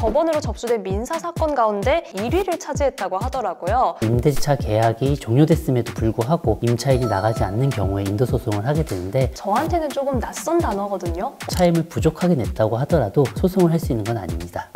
법원으로 접수된 민사 사건 가운데 1위를 차지했다고 하더라고요. 임대차 계약이 종료됐음에도 불구하고 임차인이 나가지 않는 경우에 인도소송을 하게 되는데, 저한테는 조금 낯선 단어거든요. 차임을 부족하게 냈다고 하더라도 소송을 할 수 있는 건 아닙니다.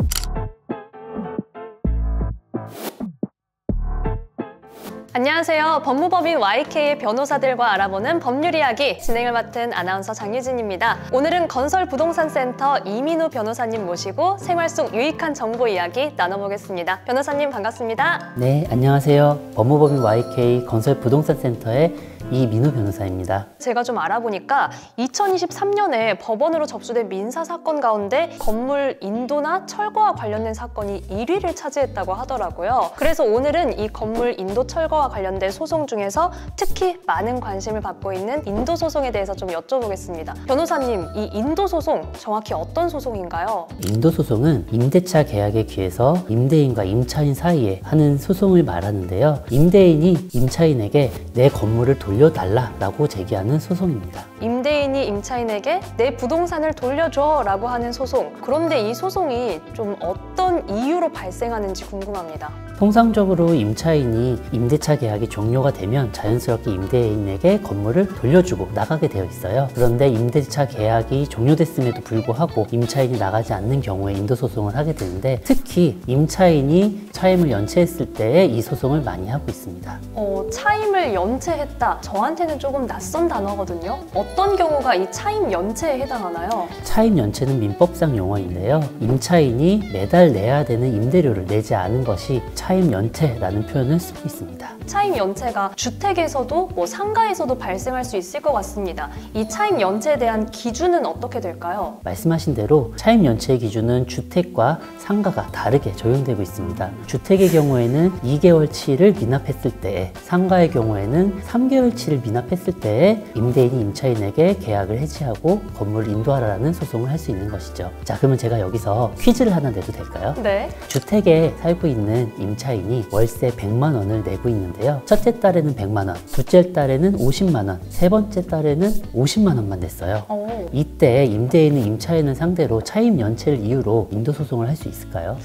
안녕하세요. 법무법인 YK의 변호사들과 알아보는 법률 이야기 진행을 맡은 아나운서 장유진입니다. 오늘은 건설부동산센터 이민우 변호사님 모시고 생활 속 유익한 정보 이야기 나눠보겠습니다. 변호사님 반갑습니다. 네, 안녕하세요. 법무법인 YK 건설부동산센터의 이민우 변호사입니다. 제가 좀 알아보니까 2023년에 법원으로 접수된 민사 사건 가운데 건물 인도나 철거와 관련된 사건이 1위를 차지했다고 하더라고요. 그래서 오늘은 이 건물 인도 철거와 관련된 소송 중에서 특히 많은 관심을 받고 있는 인도 소송에 대해서 좀 여쭤보겠습니다. 변호사님, 이 인도 소송 정확히 어떤 소송인가요? 인도 소송은 임대차 계약에 기해서 임대인과 임차인 사이에 하는 소송을 말하는데요. 임대인이 임차인에게 내 건물을 돌려달라고 제기하는 소송입니다. 임대인이 임차인에게 내 부동산을 돌려줘 라고 하는 소송. 그런데 이 소송이 좀 어떤 이유로 발생하는지 궁금합니다. 통상적으로 임차인이 임대차 계약이 종료가 되면 자연스럽게 임대인에게 건물을 돌려주고 나가게 되어 있어요. 그런데 임대차 계약이 종료됐음에도 불구하고 임차인이 나가지 않는 경우에 인도소송을 하게 되는데, 특히 임차인이 차임을 연체했을 때에 이 소송을 많이 하고 있습니다. 차임을 연체했다. 저한테는 조금 낯선 단어거든요. 어떤 경우가 이 차임 연체에 해당하나요? 차임 연체는 민법상 용어인데요. 임차인이 매달 내야 되는 임대료를 내지 않은 것이 차임 연체라는 표현을 쓰고 있습니다. 차임 연체가 주택에서도 상가에서도 발생할 수 있을 것 같습니다. 이 차임 연체에 대한 기준은 어떻게 될까요? 말씀하신 대로 차임 연체의 기준은 주택과 상가가 다르게 적용되고 있습니다. 주택의 경우에는 2개월치를 미납했을 때에, 상가의 경우에는 3개월치를 미납했을 때에 임대인이 임차인에게 계약을 해지하고 건물을 인도하라는 소송을 할 수 있는 것이죠. 자, 그러면 제가 여기서 퀴즈를 하나 내도 될까요? 네. 주택에 살고 있는 임차인이 월세 100만 원을 내고 있는데요. 첫째 달에는 100만 원, 둘째 달에는 50만 원, 세 번째 달에는 50만 원만 냈어요. 이때 임대인은 임차인을 상대로 차임 연체를 이유로 인도소송을 할 수 있을까요?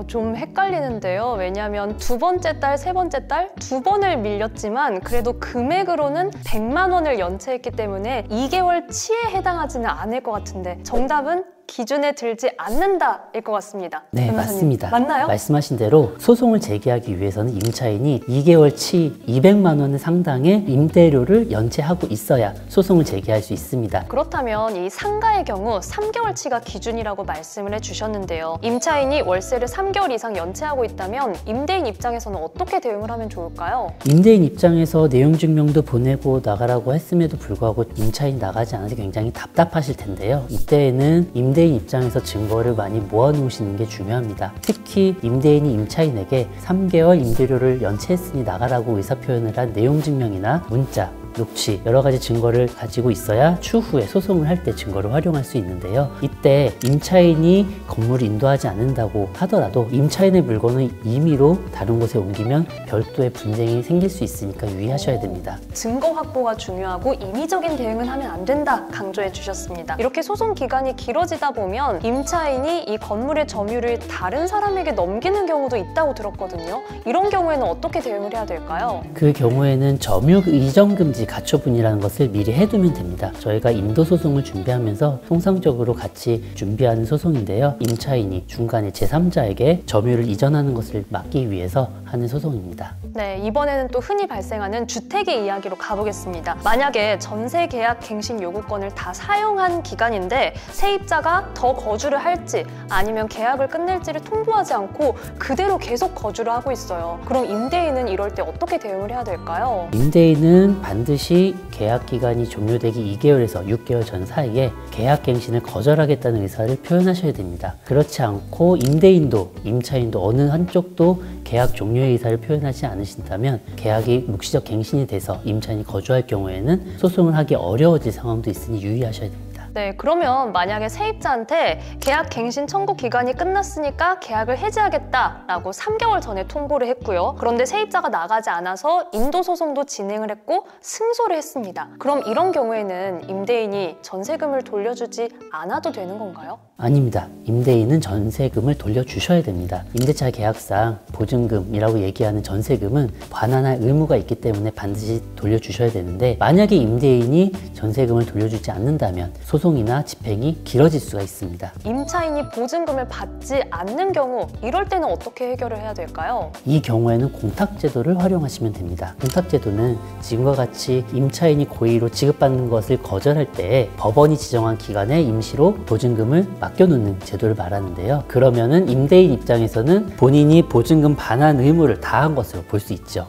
좀 헷갈리는데요. 왜냐하면 두 번째 달, 세 번째 달 두 번을 밀렸지만 그래도 금액으로는 100만 원을 연체했기 때문에 2개월치에 해당하지는 않을 것 같은데, 정답은 기준에 들지 않는다일 것 같습니다. 네, 변호사님. 맞습니다. 맞나요? 말씀하신 대로 소송을 제기하기 위해서는 임차인이 2개월치 200만 원 상당의 임대료를 연체하고 있어야 소송을 제기할 수 있습니다. 그렇다면 이 상가의 경우 3개월치가 기준이라고 말씀을 해주셨는데요. 임차인이 월세를 3개월 이상 연체하고 있다면 임대인 입장에서는 어떻게 대응을 하면 좋을까요? 임대인 입장에서 내용증명도 보내고 나가라고 했음에도 불구하고 임차인 나가지 않아서 굉장히 답답하실 텐데요. 이때에는 임대인 입장에서 증거를 많이 모아놓으시는 게 중요합니다. 특히 임대인이 임차인에게 3개월 임대료를 연체했으니 나가라고 의사표현을 한 내용증명이나 문자, 녹취, 여러 가지 증거를 가지고 있어야 추후에 소송을 할 때 증거를 활용할 수 있는데요. 이때 임차인이 건물을 인도하지 않는다고 하더라도 임차인의 물건을 임의로 다른 곳에 옮기면 별도의 분쟁이 생길 수 있으니까 유의하셔야 됩니다. 증거 확보가 중요하고 임의적인 대응은 하면 안 된다 강조해 주셨습니다. 이렇게 소송 기간이 길어지다 보면 임차인이 이 건물의 점유를 다른 사람에게 넘기는 경우도 있다고 들었거든요. 이런 경우에는 어떻게 대응을 해야 될까요? 그 경우에는 점유 이전 금지 가처분이라는 것을 미리 해두면 됩니다. 저희가 인도 소송을 준비하면서 통상적으로 같이 준비하는 소송인데요. 임차인이 중간에 제3자에게 점유를 이전하는 것을 막기 위해서 하는 소송입니다. 네, 이번에는 또 흔히 발생하는 주택의 이야기로 가보겠습니다. 만약에 전세 계약 갱신 요구권을 다 사용한 기간인데 세입자가 더 거주를 할지 아니면 계약을 끝낼지를 통보하지 않고 그대로 계속 거주를 하고 있어요. 그럼 임대인은 이럴 때 어떻게 대응을 해야 될까요? 임대인은 반드시 계약 기간이 종료되기 2개월에서 6개월 전 사이에 계약 갱신을 거절하겠다는 의사를 표현하셔야 됩니다. 그렇지 않고 임대인도 임차인도 어느 한쪽도 계약 종료의 의사를 표현하지 않으신다면 계약이 묵시적 갱신이 돼서 임차인이 거주할 경우에는 소송을 하기 어려워질 상황도 있으니 유의하셔야 됩니다. 네, 그러면 만약에 세입자한테 계약 갱신 청구 기간이 끝났으니까 계약을 해지하겠다라고 3개월 전에 통보를 했고요. 그런데 세입자가 나가지 않아서 인도 소송도 진행을 했고 승소를 했습니다. 그럼 이런 경우에는 임대인이 전세금을 돌려주지 않아도 되는 건가요? 아닙니다. 임대인은 전세금을 돌려주셔야 됩니다. 임대차 계약상 보증금이라고 얘기하는 전세금은 반환할 의무가 있기 때문에 반드시 돌려주셔야 되는데, 만약에 임대인이 전세금을 돌려주지 않는다면 소송이나 집행이 길어질 수가 있습니다. 임차인이 보증금을 받지 않는 경우, 이럴 때는 어떻게 해결을 해야 될까요? 이 경우에는 공탁제도를 활용하시면 됩니다. 공탁제도는 지금과 같이 임차인이 고의로 지급받는 것을 거절할 때 법원이 지정한 기간에 임시로 보증금을 맡겨놓는 제도를 말하는데요. 그러면은 임대인 입장에서는 본인이 보증금 반환 의무를 다한 것으로 볼 수 있죠.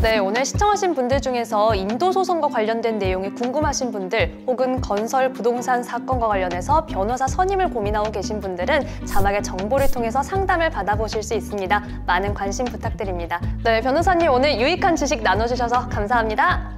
네, 오늘 시청하신 분들 중에서 인도 소송과 관련된 내용이 궁금하신 분들, 혹은 건설 부동산 사건과 관련해서 변호사 선임을 고민하고 계신 분들은 자막의 정보를 통해서 상담을 받아보실 수 있습니다. 많은 관심 부탁드립니다. 네, 변호사님 오늘 유익한 지식 나눠주셔서 감사합니다.